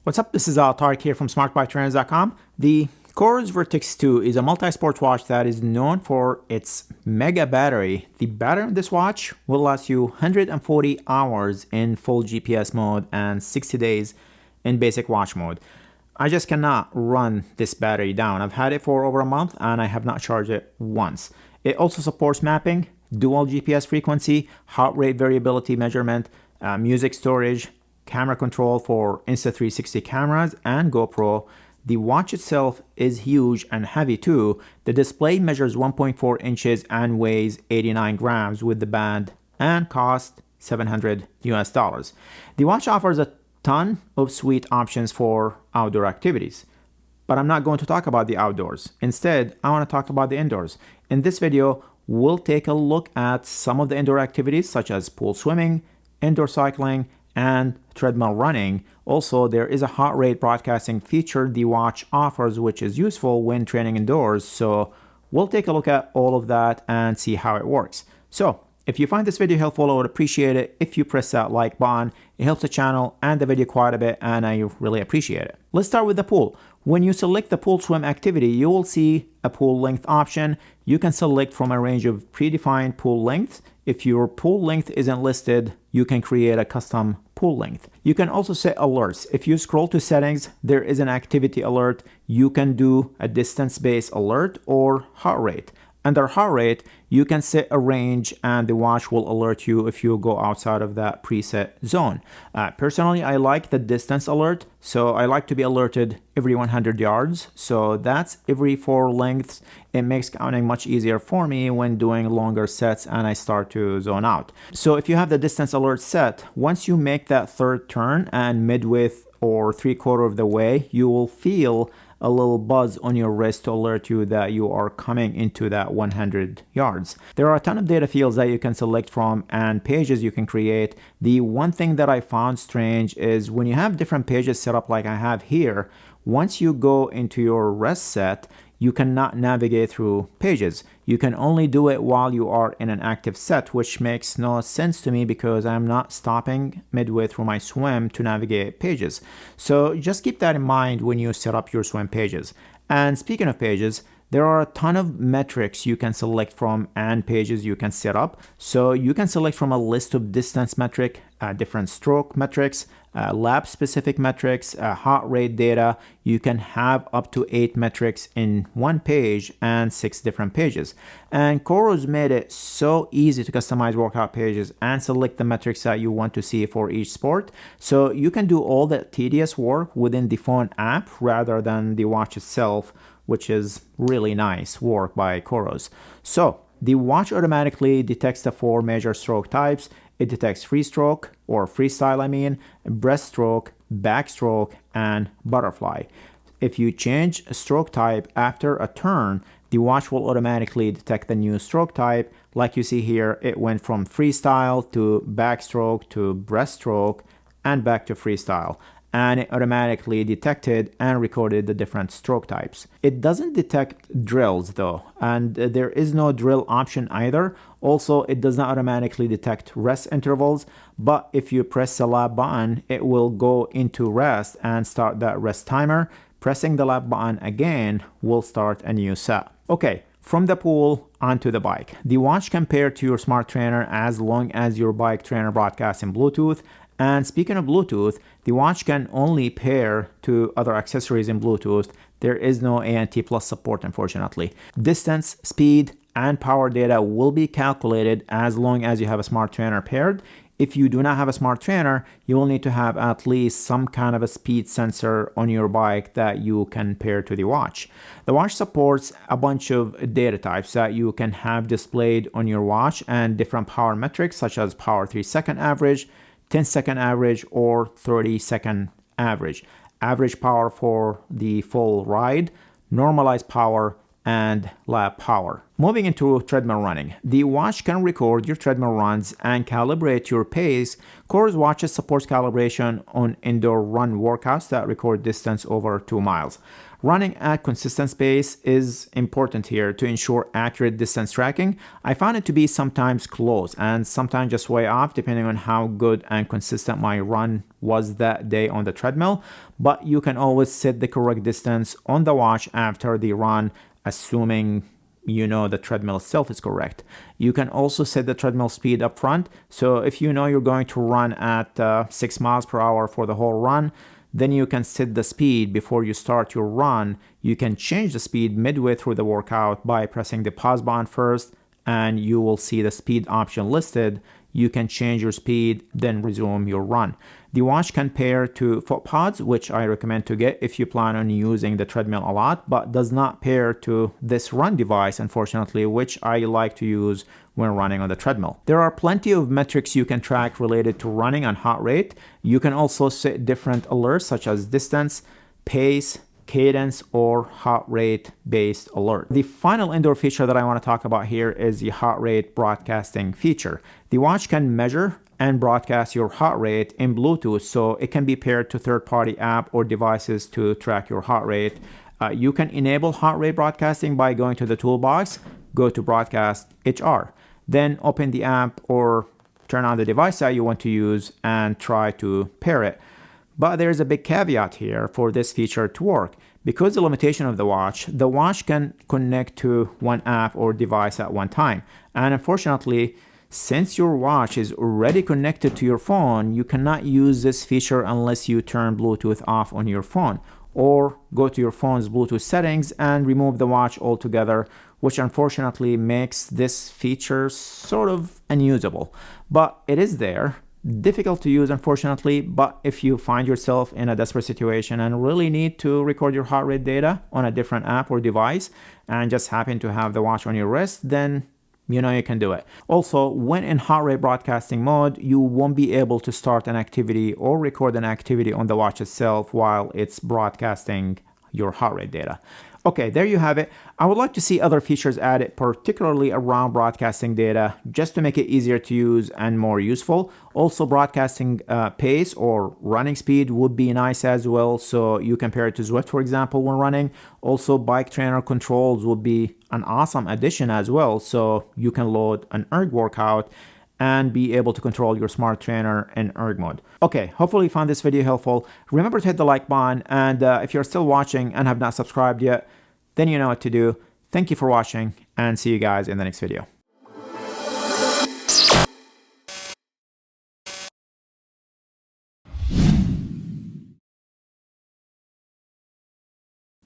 What's up? This is Tarek here from smartbiketrainers.com. The Coros Vertix 2 is a multi-sport watch that is known for its mega battery. The battery on this watch will last you 140 hours in full GPS mode and 60 days in basic watch mode. I just cannot run this battery down. I've had it for over a month and I have not charged it once. It also supports mapping, dual GPS frequency, heart rate variability measurement, music storage, camera control for Insta360 cameras and GoPro. The watch itself is huge and heavy too. The display measures 1.4 inches and weighs 89 grams with the band and costs $700 US. The watch offers a ton of sweet options for outdoor activities. But I'm not going to talk about the outdoors. Instead, I want to talk about the indoors. In this video, we'll take a look at some of the indoor activities such as pool swimming, indoor cycling, and treadmill running. Also, there is a heart rate broadcasting feature the watch offers, which is useful when training indoors. So we'll take a look at all of that and see how it works. So if you find this video helpful, I would appreciate it if you press that like button. It helps the channel and the video quite a bit, and I really appreciate it. Let's start with the pool. When you select the pool swim activity, you will see a pool length option. You can select from a range of predefined pool lengths. If your pool length isn't listed, you can create a custom pool length. You can also set alerts. If you scroll to settings, there is an activity alert. You can do a distance-based alert or heart rate. Under heart rate, you can set a range and the watch will alert you if you go outside of that preset zone. Personally, I like the distance alert, so I like to be alerted every 100 yards. So that's every 4 lengths. It makes counting much easier for me when doing longer sets and I start to zone out. So if you have the distance alert set, once you make that third turn and midway or 3/4 of the way, you will feel a little buzz on your wrist to alert you that you are coming into that 100 yards. There are a ton of data fields that you can select from and pages you can create. The one thing that I found strange is when you have different pages set up like I have here, once you go into your rest set, you cannot navigate through pages. You can only do it while you are in an active set, which makes no sense to me because I'm not stopping midway through my swim to navigate pages. So just keep that in mind when you set up your swim pages. And speaking of pages, there are a ton of metrics you can select from and pages you can set up. So you can select from a list of distance metric, different stroke metrics, lap specific metrics, heart rate data. You can have up to 8 metrics in one page and 6 different pages. And Coros made it so easy to customize workout pages and select the metrics that you want to see for each sport. So you can do all the tedious work within the phone app rather than the watch itself, which is really nice work by Coros. So the watch automatically detects the 4 major stroke types. It detects free stroke, or freestyle breaststroke, backstroke, and butterfly. If you change a stroke type after a turn, the watch will automatically detect the new stroke type. Like you see here, it went from freestyle to backstroke to breaststroke and back to freestyle. And it automatically detected and recorded the different stroke types. It doesn't detect drills though, and there is no drill option either. Also, it does not automatically detect rest intervals, but if you press the lap button, it will go into rest and start that rest timer. Pressing the lap button again will start a new set. Okay, from the pool onto the bike. The watch can pair to your smart trainer as long as your bike trainer broadcasts in Bluetooth. And speaking of Bluetooth, the watch can only pair to other accessories in Bluetooth. There is no ANT Plus support, unfortunately. Distance, speed, and power data will be calculated as long as you have a smart trainer paired. If you do not have a smart trainer, you will need to have at least some kind of a speed sensor on your bike that you can pair to the watch. The watch supports a bunch of data types that you can have displayed on your watch and different power metrics such as power 3-second average, 10-second average, or 30-second average. Average power for the full ride, normalized power, and lap power. Moving into treadmill running, the watch can record your treadmill runs and calibrate your pace. Coros watches supports calibration on indoor run workouts that record distance over 2 miles. Running at consistent pace is important here to ensure accurate distance tracking. I found it to be sometimes close and sometimes just way off depending on how good and consistent my run was that day on the treadmill, but you can always set the correct distance on the watch after the run, assuming you know the treadmill itself is correct. You can also set the treadmill speed up front, so if you know you're going to run at 6 miles per hour for the whole run, then you can set the speed before you start your run. You can change the speed midway through the workout by pressing the pause button first, and you will see the speed option listed. You can change your speed, then resume your run. The watch can pair to foot pods, which I recommend to get if you plan on using the treadmill a lot, but does not pair to this run device, unfortunately, which I like to use when running on the treadmill. There are plenty of metrics you can track related to running and heart rate. You can also set different alerts such as distance, pace, cadence, or heart rate based alert. The final indoor feature that I want to talk about here is the heart rate broadcasting feature. The watch can measure and broadcast your heart rate in Bluetooth, so it can be paired to third-party app or devices to track your heart rate. You can enable heart rate broadcasting by going to the toolbox, go to broadcast HR, then open the app or turn on the device that you want to use and try to pair it. But there's a big caveat here for this feature to work. Because the limitation of the watch can connect to one app or device at one time. And unfortunately, since your watch is already connected to your phone, you cannot use this feature unless you turn Bluetooth off on your phone or go to your phone's Bluetooth settings and remove the watch altogether, which unfortunately makes this feature sort of unusable. But it is there. Difficult to use, unfortunately, but if you find yourself in a desperate situation and really need to record your heart rate data on a different app or device and just happen to have the watch on your wrist, then you know you can do it. Also, when in heart rate broadcasting mode, you won't be able to start an activity or record an activity on the watch itself while it's broadcasting your heart rate data. Okay, there you have it. I would like to see other features added, particularly around broadcasting data, just to make it easier to use and more useful. Also, broadcasting pace or running speed would be nice as well, so you compare it to Zwift, for example, when running. Also, bike trainer controls would be an awesome addition as well, so you can load an erg workout and be able to control your smart trainer in erg mode. Okay, hopefully you found this video helpful. Remember to hit the like button, and if you're still watching and have not subscribed yet, then you know what to do. Thank you for watching, and see you guys in the next video.